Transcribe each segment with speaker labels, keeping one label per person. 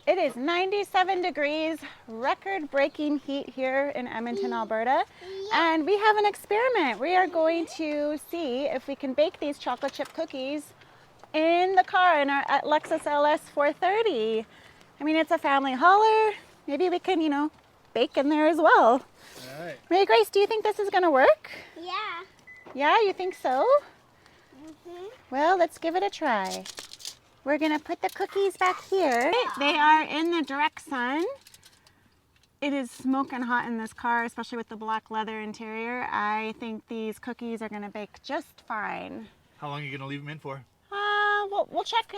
Speaker 1: It is 97 degrees, record-breaking heat here in Edmonton, Alberta. And we have an experiment. We are going to see if we can bake these chocolate chip cookies in the car in our Lexus LS430. I mean, it's a family hauler. Maybe we can, bake in there as well.
Speaker 2: All right.
Speaker 1: Mary Grace, do you think this is going to work?
Speaker 3: Yeah.
Speaker 1: Yeah, you think so?
Speaker 3: Mm-hmm.
Speaker 1: Well, let's give it a try. We're going to put the cookies back here. They are in the direct sun. It is smoking hot in this car, especially with the black leather interior. I think these cookies are going to bake just fine.
Speaker 2: How long are you going to leave them in for?
Speaker 1: We'll check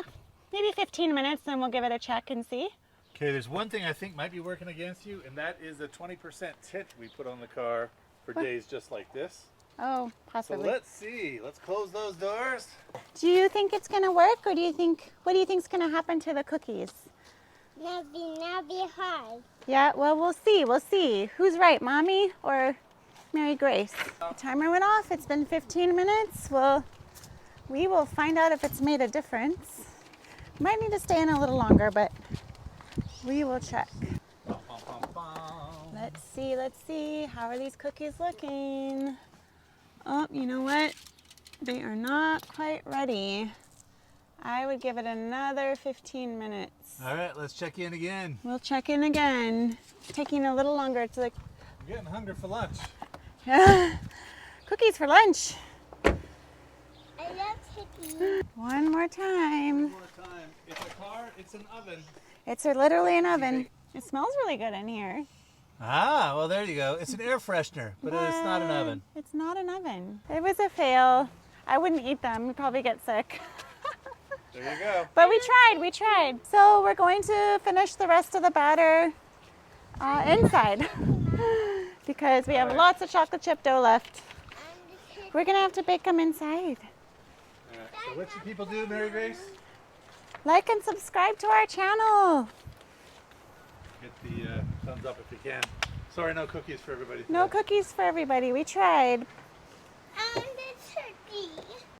Speaker 1: maybe 15 minutes, and we'll give it a check and see.
Speaker 2: Okay, there's one thing I think might be working against you, and that is the 20% tint we put on the car for days just like this.
Speaker 1: Oh,
Speaker 2: So
Speaker 1: possibly.
Speaker 2: let's see. Let's close those doors.
Speaker 1: Do you think it's going to work, or what do you think is going to happen to the cookies?
Speaker 3: Now be hard.
Speaker 1: Yeah, well, we'll see. We'll see. Who's right, Mommy or Mary Grace? The timer went off. It's been 15 minutes. Well, we will find out if it's made a difference. Might need to stay in a little longer, but we will check.
Speaker 2: Bum, bum, bum, bum.
Speaker 1: Let's see. How are these cookies looking? Oh, you know what? They are not quite ready. I would give it another 15 minutes.
Speaker 2: All right, let's check in again.
Speaker 1: We'll check in again. It's taking a little longer. It's like
Speaker 2: I'm getting hungry for lunch.
Speaker 1: cookies for lunch.
Speaker 3: I love cookies.
Speaker 1: One more time.
Speaker 2: One more time. It's a car, it's an oven.
Speaker 1: It's literally an oven. It smells really good in here.
Speaker 2: Ah, well there you go. It's an air freshener, but it's not an oven.
Speaker 1: It's not an oven. It was a fail. I wouldn't eat them. You'd probably get sick.
Speaker 2: There you go.
Speaker 1: But we tried. So we're going to finish the rest of the batter inside because we have lots of chocolate chip dough left. We're gonna have to bake them inside.
Speaker 2: All right, so what should people do, Mary Grace?
Speaker 1: Like and subscribe to our channel.
Speaker 2: Hit the thumbs up if you can. Sorry, no cookies for everybody.
Speaker 1: No cookies for everybody. We tried.